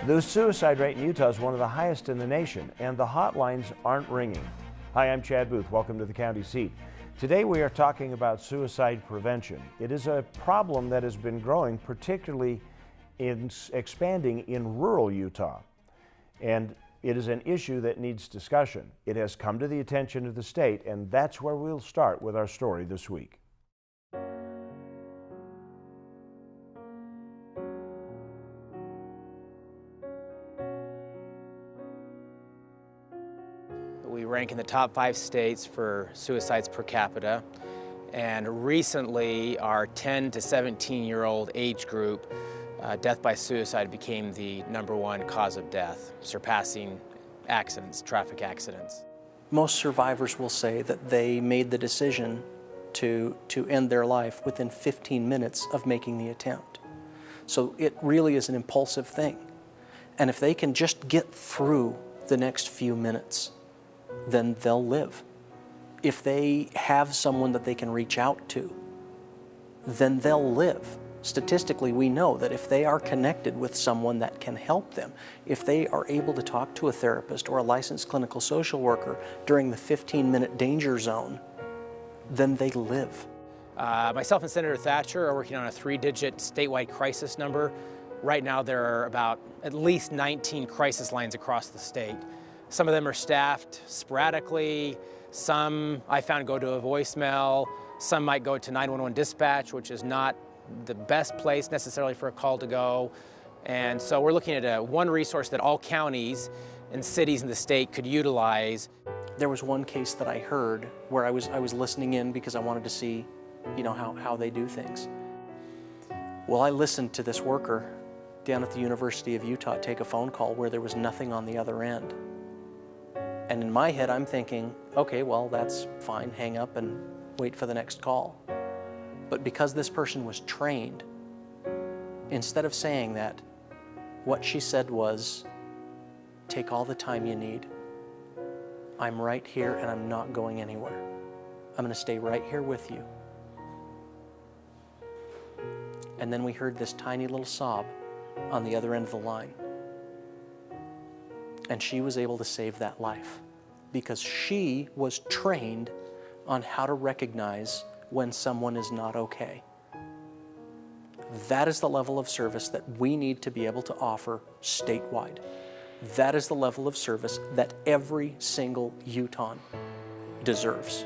The suicide rate in Utah is one of the highest in the nation, and the hotlines aren't ringing. Hi, I'm Chad Booth. Welcome to the county seat. Today we are talking about suicide prevention. It is a problem that has been growing, particularly expanding in rural Utah. And it is an issue that needs discussion. It has come to the attention of the state, and that's where we'll start with our story this week. We rank in the top 5 states for suicides per capita, and recently our 10 to 17-year-old age group, death by suicide became the #1 cause of death, surpassing accidents, traffic accidents. Most survivors will say that they made the decision to end their life within 15 minutes of making the attempt. So it really is an impulsive thing. And if they can just get through the next few minutes, then they'll live. If they have someone that they can reach out to, then they'll live. Statistically, we know that if they are connected with someone that can help them, if they are able to talk to a therapist or a licensed clinical social worker during the 15-minute danger zone, then they live. Myself and Senator Thatcher are working on a 3-digit statewide crisis number. Right now there are about at least 19 crisis lines across the state. Some of them are staffed sporadically. Some I found go to a voicemail. Some might go to 911 dispatch, which is not the best place necessarily for a call to go. And so we're looking at one resource that all counties and cities in the state could utilize. There was one case that I heard where I was listening in because I wanted to see, how they do things. Well, I listened to this worker down at the University of Utah take a phone call where there was nothing on the other end. And in my head, I'm thinking, okay, well, that's fine, hang up and wait for the next call. But because this person was trained, instead of saying that, what she said was, take all the time you need. I'm right here and I'm not going anywhere. I'm going to stay right here with you. And then we heard this tiny little sob on the other end of the line. And she was able to save that life because she was trained on how to recognize when someone is not okay. That is the level of service that we need to be able to offer statewide. That is the level of service that every single Utahn deserves.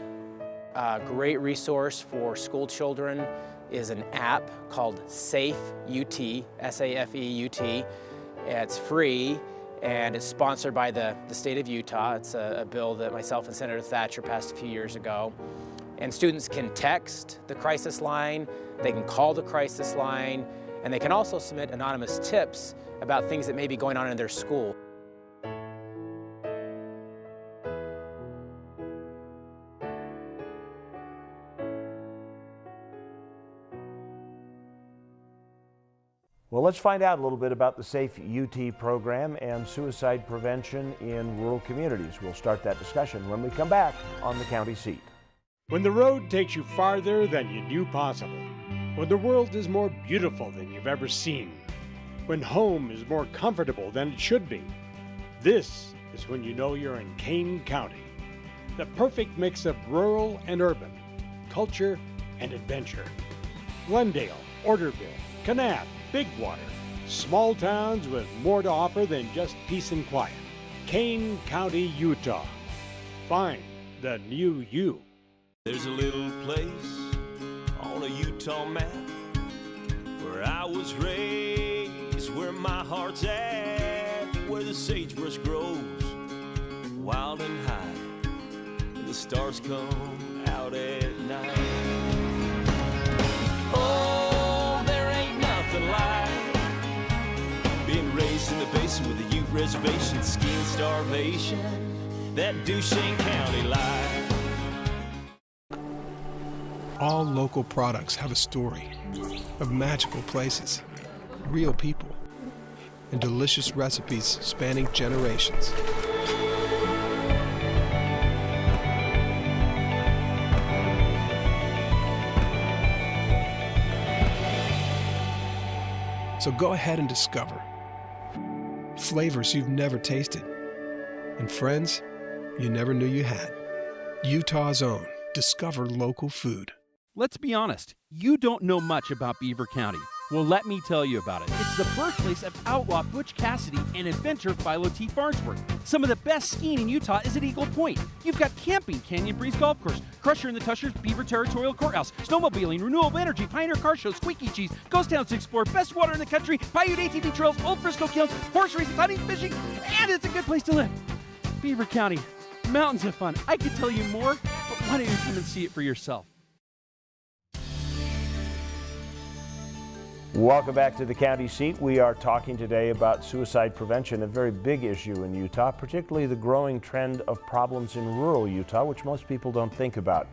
A great resource for school children is an app called SafeUT, S-A-F-E-U-T. It's free and it's sponsored by the state of Utah. It's a bill that myself and Senator Thatcher passed a few years ago. And students can text the crisis line, they can call the crisis line, and they can also submit anonymous tips about things that may be going on in their school. Well, let's find out a little bit about the SafeUT program and suicide prevention in rural communities. We'll start that discussion when we come back on the county seat. When the road takes you farther than you knew possible, when the world is more beautiful than you've ever seen, when home is more comfortable than it should be, this is when you know you're in Kane County. The perfect mix of rural and urban, culture and adventure. Glendale, Orderville, Kanab, Bigwater, small towns with more to offer than just peace and quiet. Kane County, Utah. Find the new you. There's a little place on a Utah map where I was raised, where my heart's at, where the sagebrush grows wild and high, and the stars come out at night. Oh, there ain't nothing like being raised in the basin with a Ute reservation, skiing starvation, that Duchesne County life. All local products have a story of magical places, real people, and delicious recipes spanning generations. So go ahead and discover flavors you've never tasted, and friends you never knew you had. Utah's own. Discover local food. Let's be honest, you don't know much about Beaver County. Well, let me tell you about it. It's the birthplace of outlaw Butch Cassidy and inventor Philo T. Farnsworth. Some of the best skiing in Utah is at Eagle Point. You've got camping, Canyon Breeze Golf Course, Crusher in the Tushers, Beaver Territorial Courthouse, snowmobiling, renewable energy, Pioneer Car Show, Squeaky Cheese, ghost towns to explore, best water in the country, Paiute ATV trails, Old Frisco Kilns, horse races, hunting, fishing, and it's a good place to live. Beaver County, mountains of fun. I could tell you more, but why don't you come and see it for yourself? Welcome back to the county seat. We are talking today about suicide prevention, a very big issue in Utah, particularly the growing trend of problems in rural Utah, which most people don't think about.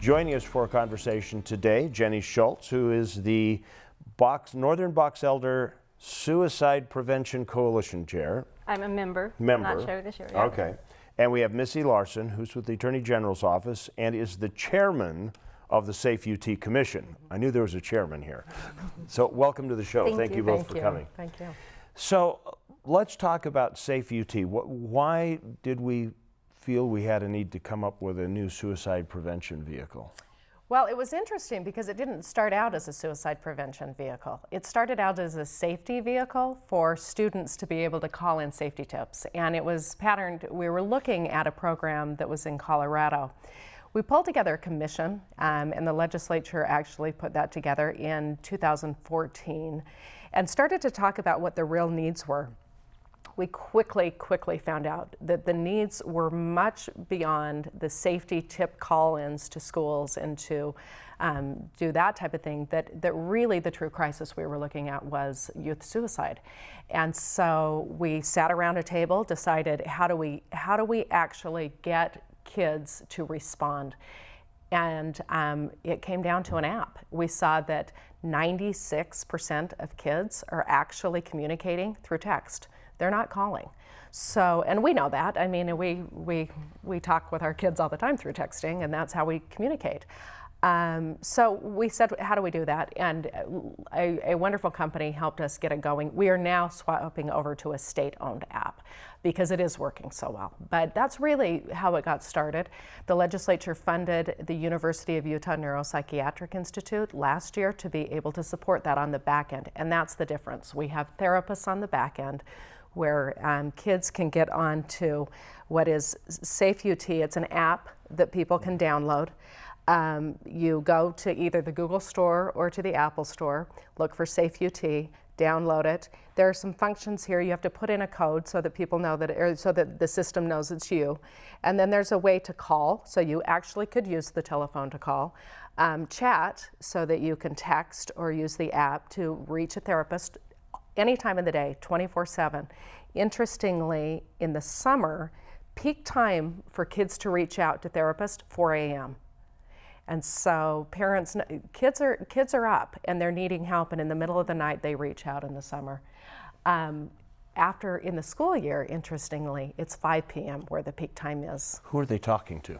Joining us for a conversation today, Jenny Schulze, who is the Northern Box Elder Suicide Prevention Coalition Chair. I'm a member. Not chair this year. Yeah. Okay. And we have Missy Larsen, who's with the Attorney General's office and is the chairman of the SafeUT Commission. I knew there was a chairman here. So welcome to the show. Thank you both for coming. Thank you. So let's talk about SafeUT. Why did we feel we had a need to come up with a new suicide prevention vehicle? Well, it was interesting because it didn't start out as a suicide prevention vehicle. It started out as a safety vehicle for students to be able to call in safety tips. And it was patterned, we were looking at a program that was in Colorado. We pulled together a commission, and the legislature actually put that together in 2014 and started to talk about what the real needs were. We quickly found out that the needs were much beyond the safety tip call-ins to schools and to do that type of thing, that really the true crisis we were looking at was youth suicide. And so we sat around a table, decided how do we actually get kids to respond. And it came down to an app. We saw that 96% of kids are actually communicating through text. They're not calling. So, and we know that. I mean, we talk with our kids all the time through texting, and that's how we communicate. So we said, how do we do that? And a wonderful company helped us get it going. We are now swapping over to a state-owned app because it is working so well. But that's really how it got started. The legislature funded the University of Utah Neuropsychiatric Institute last year to be able to support that on the back end. And that's the difference. We have therapists on the back end where kids can get on to what is SafeUT. It's an app that people can download. You go to either the Google Store or to the Apple Store, look for SafeUT, download it. There are some functions here. You have to put in a code so that people know that, or so that the system knows it's you. And then there's a way to call, so you actually could use the telephone to call. Chat, so that you can text or use the app to reach a therapist any time of the day, 24/7. Interestingly, in the summer, peak time for kids to reach out to therapists, 4 a.m. And so parents, kids are up and they're needing help, and in the middle of the night they reach out in the summer. After in the school year, interestingly, it's 5 p.m. where the peak time is. Who are they talking to?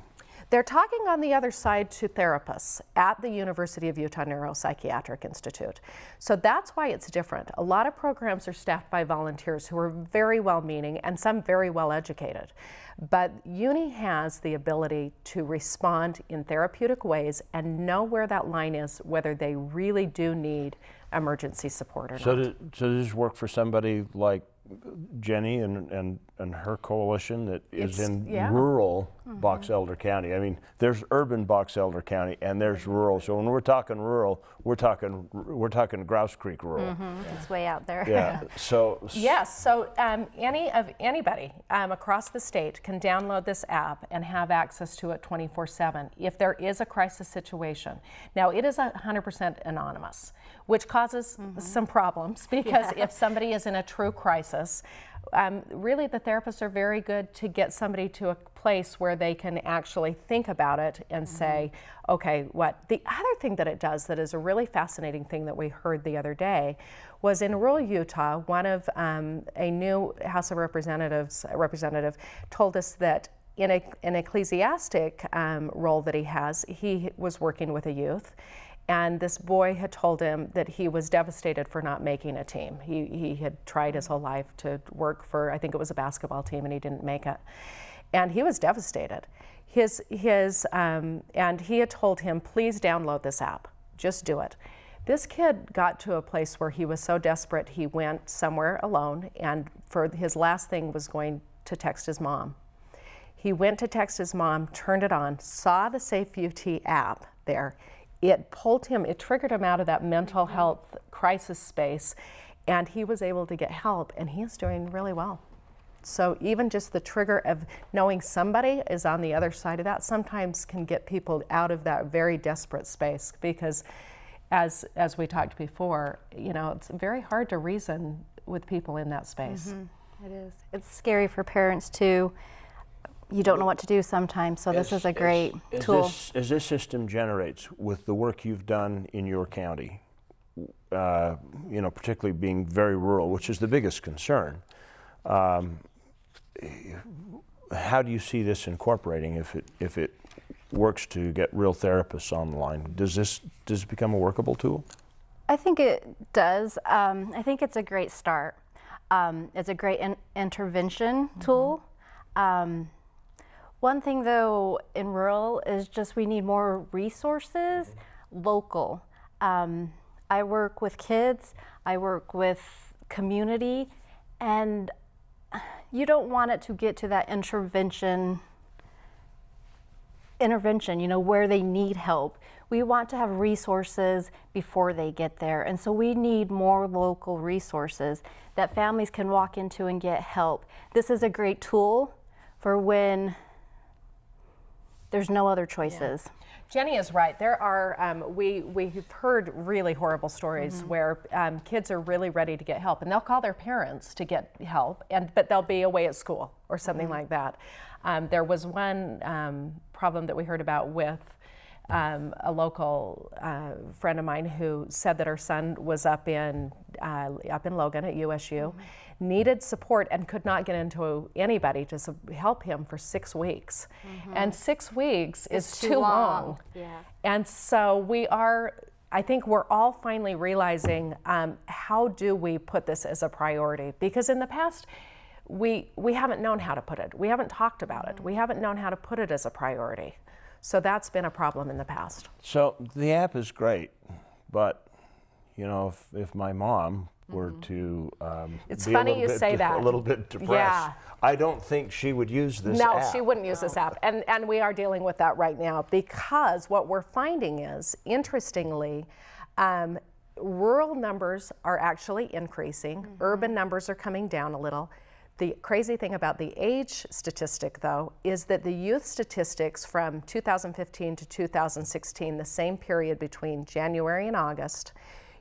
They're talking on the other side to therapists at the University of Utah Neuropsychiatric Institute. So that's why it's different. A lot of programs are staffed by volunteers who are very well-meaning and some very well-educated. But Uni has the ability to respond in therapeutic ways and know where that line is, whether they really do need emergency support or not. So does this work for somebody like Jenny and her coalition that is in rural Box Elder County? I mean, there's urban Box Elder County and there's rural. So when we're talking rural, we're talking Grouse Creek rural. It's way out there. Yeah. So yes. So anybody across the state can download this app and have access to it 24/7 if there is a crisis situation. Now it is 100% anonymous, which causes some problems because if somebody is in a true crisis, really the therapists are very good to get somebody to a place where they can actually think about it and say, okay, what? The other thing that it does that is a really fascinating thing that we heard the other day was in rural Utah, one of a new House of Representatives representative told us that in an ecclesiastic role that he has, he was working with a youth. And this boy had told him that he was devastated for not making a team. He had tried his whole life to work for, I think it was a basketball team, and he didn't make it. And he was devastated. And he had told him, please download this app, just do it. This kid got to a place where he was so desperate he went somewhere alone, and for his last thing was going to text his mom. He went to text his mom, turned it on, saw the SafeUT app there. It pulled him, it triggered him out of that mental health crisis space, and he was able to get help, and he is doing really well. So even just the trigger of knowing somebody is on the other side of that sometimes can get people out of that very desperate space, because as we talked before, you know, it's very hard to reason with people in that space. It is. It's scary for parents too. You don't know what to do sometimes, so this is a great tool. As this system generates with the work you've done in your county, you know, particularly being very rural, which is the biggest concern, how do you see this incorporating if it works to get real therapists on the line? Does it become a workable tool? I think it does. I think it's a great start. It's a great intervention tool. One thing though in rural is just we need more resources, local. I work with kids, I work with community, and you don't want it to get to that intervention, you know, where they need help. We want to have resources before they get there, and so we need more local resources that families can walk into and get help. This is a great tool for when there's no other choices. Yeah. Jenny is right. There are, we've heard really horrible stories where kids are really ready to get help, and they'll call their parents to get help, but they'll be away at school or something like that. There was one problem that we heard about with a local friend of mine who said that her son was up in Logan at USU, needed support and could not get into anybody to help him for 6 weeks. And 6 weeks is too long. Yeah. And so I think we're all finally realizing how do we put this as a priority? Because in the past, we haven't known how to put it. We haven't talked about it. We haven't known how to put it as a priority. So that's been a problem in the past. So the app is great, but you know, if my mom were to it's be funny you say that. A little bit depressed, yeah. I don't think she would use this app. No, she wouldn't use this app. And we are dealing with that right now, because what we're finding is, interestingly, rural numbers are actually increasing. Urban numbers are coming down a little. The crazy thing about the age statistic, though, is that the youth statistics from 2015 to 2016, the same period between January and August,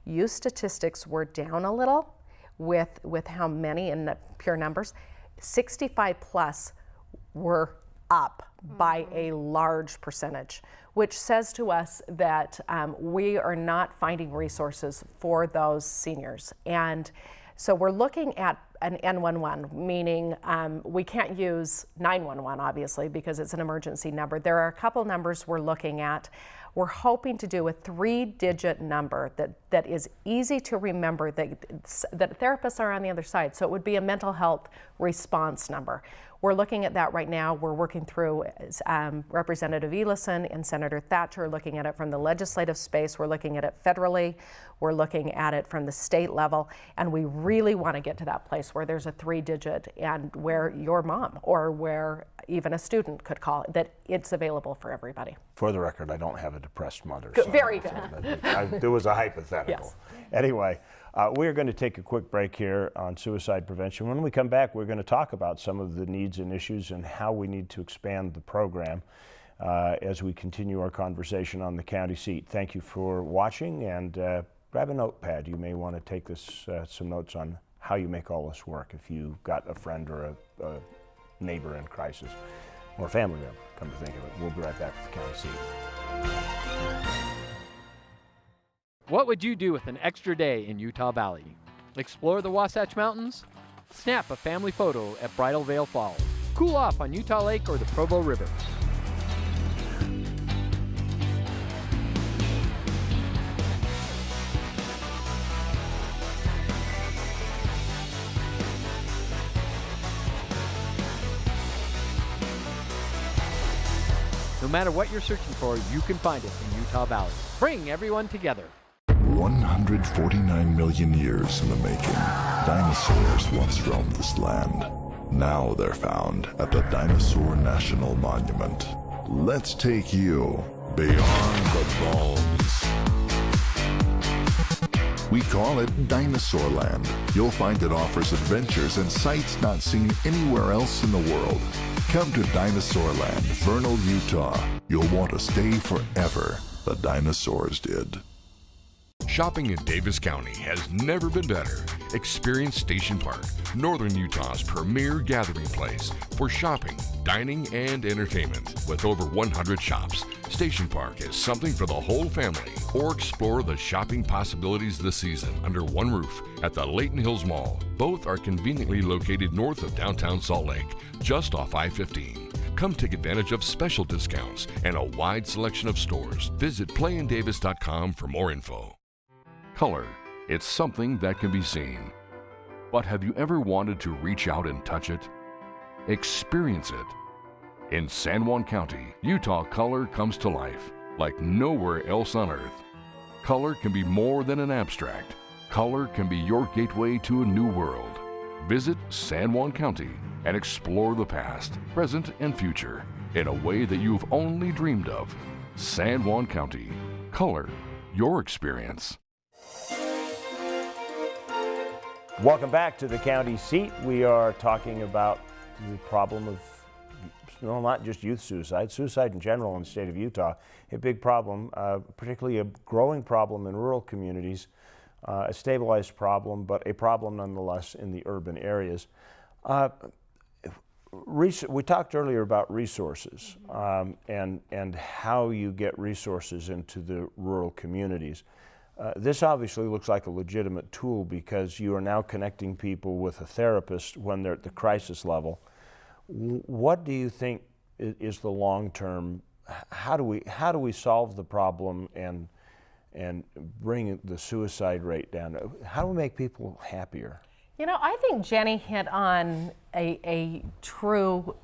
youth statistics were down a little with how many in the pure numbers. 65 plus were up by a large percentage, which says to us that we are not finding resources for those seniors. And so we're looking at an N11, meaning we can't use 911, obviously, because it's an emergency number. There are a couple numbers we're looking at. We're hoping to do a 3-digit number that is easy to remember, that therapists are on the other side. So it would be a mental health response number. We're looking at that right now. We're working through Representative Ellison and Senator Thatcher, looking at it from the legislative space. We're looking at it federally. We're looking at it from the state level. And we really want to get to that place where there's a 3-digit, and where your mom or where even a student could call it, that it's available for everybody. For the record, I don't have a depressed mother. Good, so very good. It was a hypothetical. Yes. Anyway, we're going to take a quick break here on suicide prevention. When we come back, we're going to talk about some of the needs and issues and how we need to expand the program as we continue our conversation on the county seat. Thank you for watching, and grab a notepad. You may want to take some notes on how you make all this work if you've got a friend or a neighbor in crisis, or a family member, come to think of it. We'll be right back with the county seat. What would you do with an extra day in Utah Valley? Explore the Wasatch Mountains? Snap a family photo at Bridal Veil Falls. Cool off on Utah Lake or the Provo River. No matter what you're searching for, you can find it in Utah Valley. Bring everyone together. 149 million years in the making. Dinosaurs once roamed this land. Now they're found at the Dinosaur National Monument. Let's take you beyond the bones. We call it Dinosaur Land. You'll find it offers adventures and sights not seen anywhere else in the world. Come to Dinosaur Land, Vernal, Utah. You'll want to stay forever. The dinosaurs did. Shopping in Davis County has never been better. Experience Station Park, Northern Utah's premier gathering place for shopping, dining, and entertainment. With over 100 shops, Station Park is something for the whole family. Or explore the shopping possibilities this season under one roof at the Layton Hills Mall. Both are conveniently located north of downtown Salt Lake, just off I-15. Come take advantage of special discounts and a wide selection of stores. Visit playindavis.com for more info. Color. It's something that can be seen. But have you ever wanted to reach out and touch it? Experience it. In San Juan County, Utah, color comes to life like nowhere else on earth. Color can be more than an abstract. Color can be your gateway to a new world. Visit San Juan County and explore the past, present, and future in a way that you've only dreamed of. San Juan County. Color your experience. Welcome back to the county seat. We are talking about the problem of, no, not just youth suicide, suicide in general in the state of Utah. A big problem, particularly a growing problem in rural communities, a stabilized problem, but a problem nonetheless in the urban areas. We talked earlier about resources and how you get resources into the rural communities. This obviously looks like a legitimate tool because you are now connecting people with a therapist when they're at the crisis level. What do you think is the long-term? How do we solve the problem and bring the suicide rate down? How do we make people happier? You know, I think Jenny hit on a true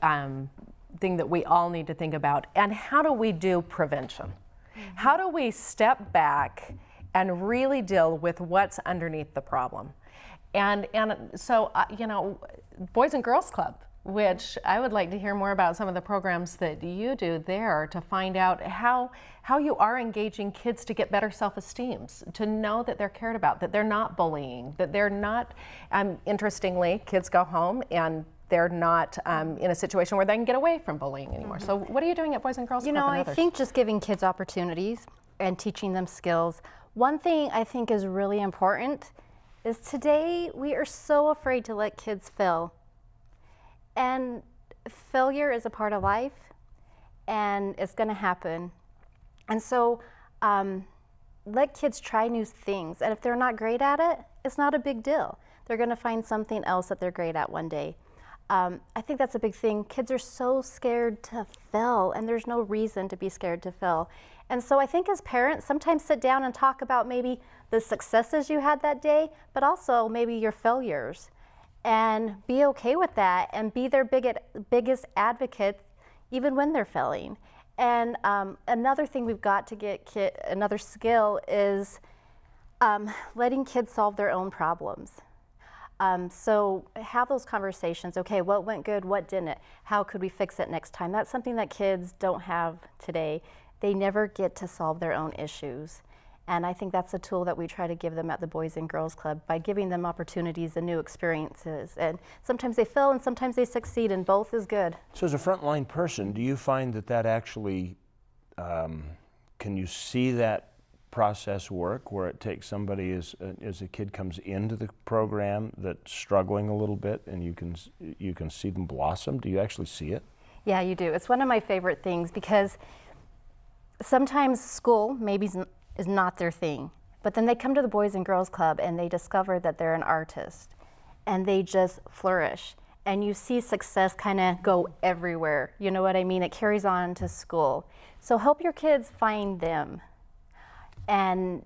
thing that we all need to think about. And how do we do prevention? How do we step back and really deal with what's underneath the problem? And so, you know, Boys and Girls Club, which I would like to hear more about some of the programs that you do there to find out how you are engaging kids to get better self-esteem, to know that they're cared about, that they're not bullying, that they're not, interestingly, kids go home and they're not in a situation where they can get away from bullying anymore. So what are you doing at Boys and Girls Club? You know, I think just giving kids opportunities and teaching them skills. One thing I think is really important is today we are so afraid to let kids fail. And failure is a part of life, and it's going to happen. And so let kids try new things. And if they're not great at it, it's not a big deal. They're going to find something else that they're great at one day. I think that's a big thing. Kids are so scared to fail, and there's no reason to be scared to fail. And so I think as parents, sometimes sit down and talk about maybe the successes you had that day, but also maybe your failures. And be okay with that and be their biggest advocate even when they're failing. And another thing we've got to get another skill is letting kids solve their own problems. So have those conversations. Okay, what went good, what didn't? How could we fix it next time? That's something that kids don't have today. They never get to solve their own issues. And I think that's a tool that we try to give them at the Boys and Girls Club by giving them opportunities and new experiences. And sometimes they fail and sometimes they succeed, and both is good. So as a frontline person, do you find that actually, can you see that process work where it takes somebody as a kid comes into the program that's struggling a little bit and you can see them blossom? Do you actually see it? Yeah, you do. It's one of my favorite things because sometimes school maybe is not their thing, but then they come to the Boys and Girls Club and they discover that they're an artist and they just flourish. And you see success kind of go everywhere. You know what I mean? It carries on to school. So help your kids find them. And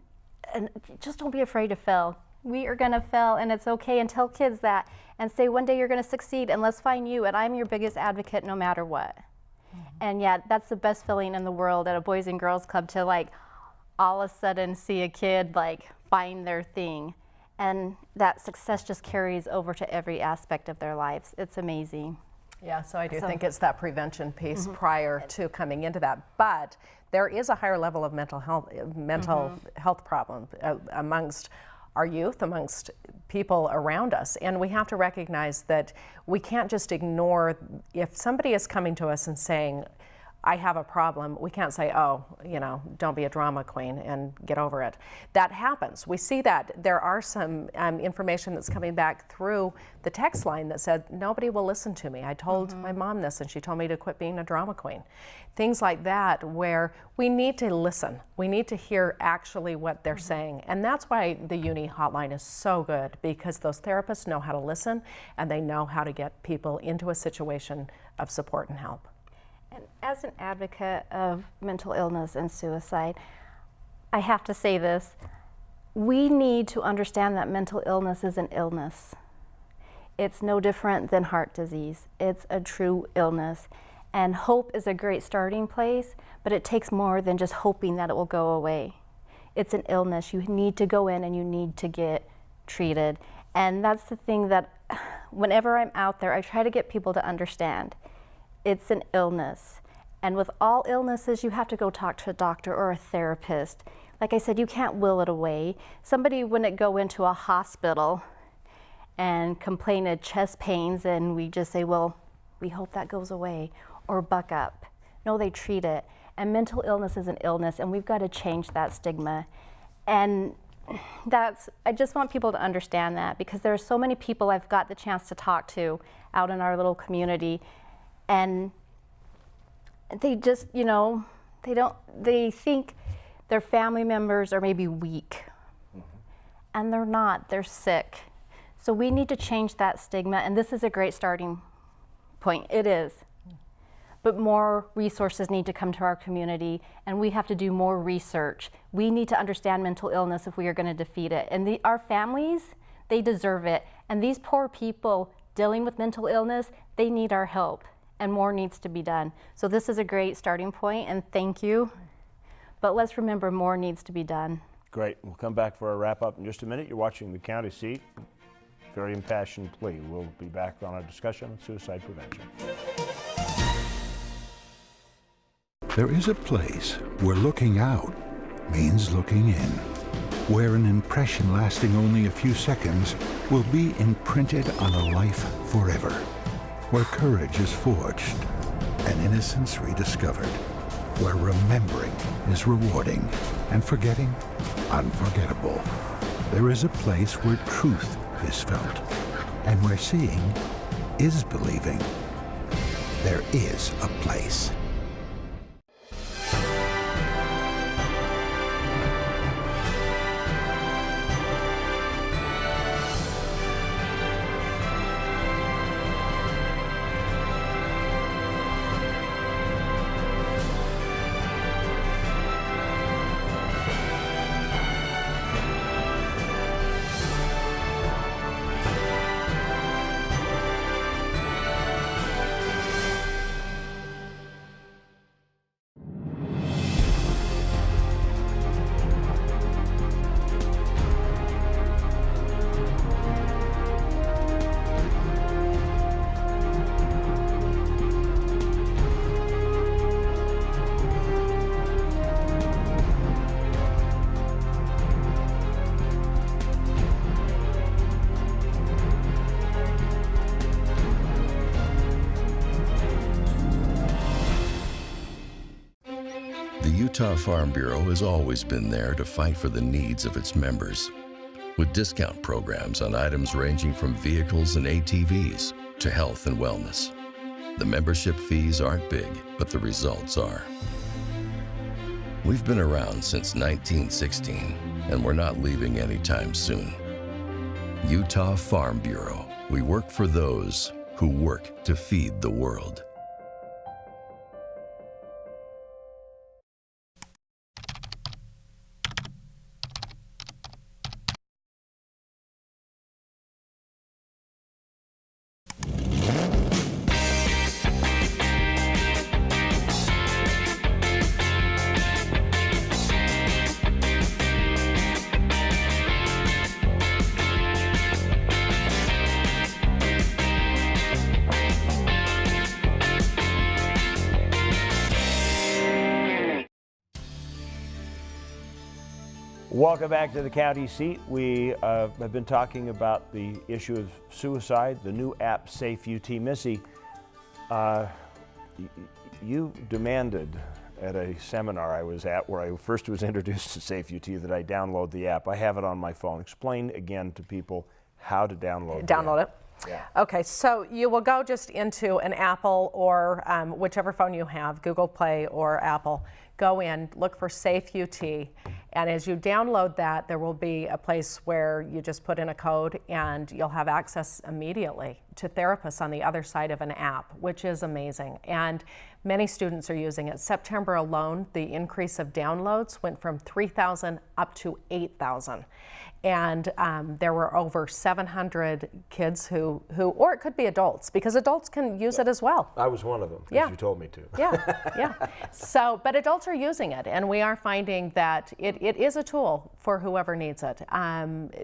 just don't be afraid to fail. We are gonna fail and it's okay, and tell kids that and say one day you're gonna succeed and let's find you and I'm your biggest advocate no matter what. And yeah, that's the best feeling in the world at a Boys and Girls Club, to like all of a sudden see a kid like find their thing. And that success just carries over to every aspect of their lives. It's amazing. Yeah, so I do think it's that prevention piece prior to coming into that. But there is a higher level of mental health problem amongst our youth, amongst people around us. And we have to recognize that we can't just ignore, if somebody is coming to us and saying, I have a problem, we can't say, oh, you know, don't be a drama queen and get over it. That happens. We see that. There are some information that's coming back through the text line that said, nobody will listen to me. I told my mom this and she told me to quit being a drama queen. Things like that, where we need to listen. We need to hear actually what they're saying. And that's why the Uni hotline is so good, because those therapists know how to listen and they know how to get people into a situation of support and help. And as an advocate of mental illness and suicide, I have to say this. We need to understand that mental illness is an illness. It's no different than heart disease. It's a true illness. And hope is a great starting place, but it takes more than just hoping that it will go away. It's an illness. You need to go in and you need to get treated. And that's the thing that whenever I'm out there, I try to get people to understand. It's an illness. And with all illnesses, you have to go talk to a doctor or a therapist. Like I said, you can't will it away. Somebody wouldn't go into a hospital and complain of chest pains and we just say, well, we hope that goes away, or buck up. No, they treat it. And mental illness is an illness, and we've got to change that stigma. And I just want people to understand that, because there are so many people I've got the chance to talk to out in our little community. And they just, you know, they think their family members are maybe weak. And they're not, they're sick. So we need to change that stigma, and this is a great starting point. It is. But more resources need to come to our community, and we have to do more research. We need to understand mental illness if we are going to defeat it. And our families, they deserve it. And these poor people dealing with mental illness, they need our help. And more needs to be done. So this is a great starting point, and thank you. But let's remember, more needs to be done. Great. We'll come back for a wrap up in just a minute. You're watching The County Seat. Very impassioned plea. We'll be back on our discussion on suicide prevention. There is a place where looking out means looking in, where an impression lasting only a few seconds will be imprinted on a life forever. Where courage is forged and innocence rediscovered, where remembering is rewarding and forgetting unforgettable. There is a place where truth is felt and where seeing is believing. There is a place. The Utah Farm Bureau has always been there to fight for the needs of its members, with discount programs on items ranging from vehicles and ATVs to health and wellness. The membership fees aren't big, but the results are. We've been around since 1916, and we're not leaving anytime soon. Utah Farm Bureau. We work for those who work to feed the world. Welcome back to the county seat. We have been talking about the issue of suicide, the new app SafeUT. Missy, you demanded at a seminar I was at where I first was introduced to SafeUT that I download the app. I have it on my phone. Explain again to people how to download it. Yeah. Okay, so you will go just into an Apple or whichever phone you have, Google Play or Apple. Go in, look for SafeUT, and as you download that, there will be a place where you just put in a code and you'll have access immediately to therapists on the other side of an app, which is amazing. And many students are using it. September alone, the increase of downloads went from 3,000 up to 8,000. And there were over 700 kids who, or it could be adults, because adults can use it as well. I was one of them, because you told me to. Yeah. So, but adults are using it, and we are finding that it is a tool for whoever needs it.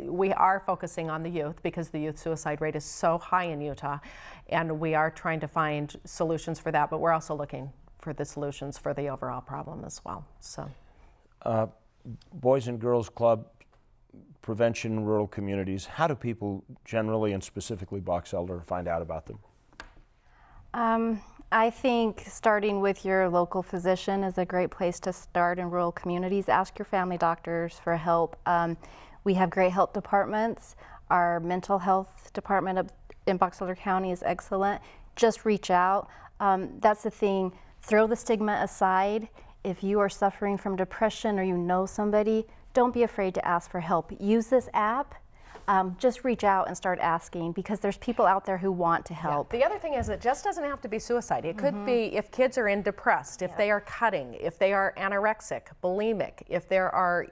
We are focusing on the youth because the youth suicide rate is so high in Utah, and we are trying to find solutions for that, but we're also looking for the solutions for the overall problem as well. So, Boys and Girls Club, prevention in rural communities. How do people generally and specifically Box Elder find out about them? I think starting with your local physician is a great place to start in rural communities. Ask your family doctors for help. We have great health departments. Our mental health department in Box Elder County is excellent. Just reach out. That's the thing. Throw the stigma aside. If you are suffering from depression or you know somebody, don't be afraid to ask for help. Use this app. Just reach out and start asking, because there's people out there who want to help. Yeah. The other thing is, it just doesn't have to be suicide. It could be if kids are depressed, if they are cutting, if they are anorexic, bulimic, if there are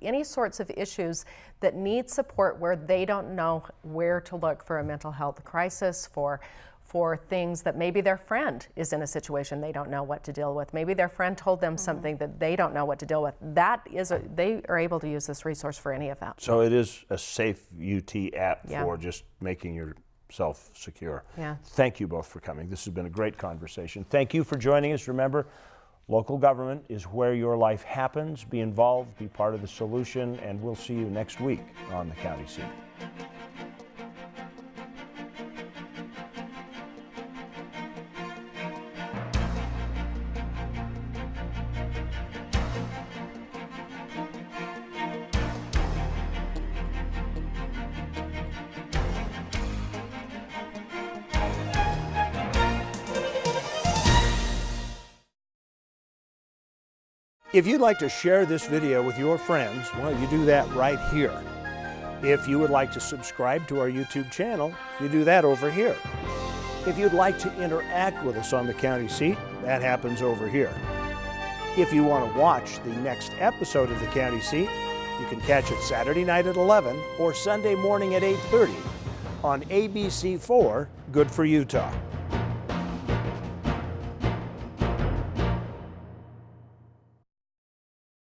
any sorts of issues that need support where they don't know where to look for a mental health crisis, for things that maybe their friend is in a situation they don't know what to deal with. Maybe their friend told them something that they don't know what to deal with. They are able to use this resource for any of that. So it is a SafeUT app for just making yourself secure. Yeah. Thank you both for coming. This has been a great conversation. Thank you for joining us. Remember, local government is where your life happens. Be involved, be part of the solution, and we'll see you next week on the County Seat. If you'd like to share this video with your friends, well, you do that right here. If you would like to subscribe to our YouTube channel, you do that over here. If you'd like to interact with us on the County Seat, that happens over here. If you want to watch the next episode of the County Seat, you can catch it Saturday night at 11 or Sunday morning at 8:30 on ABC4 Good for Utah.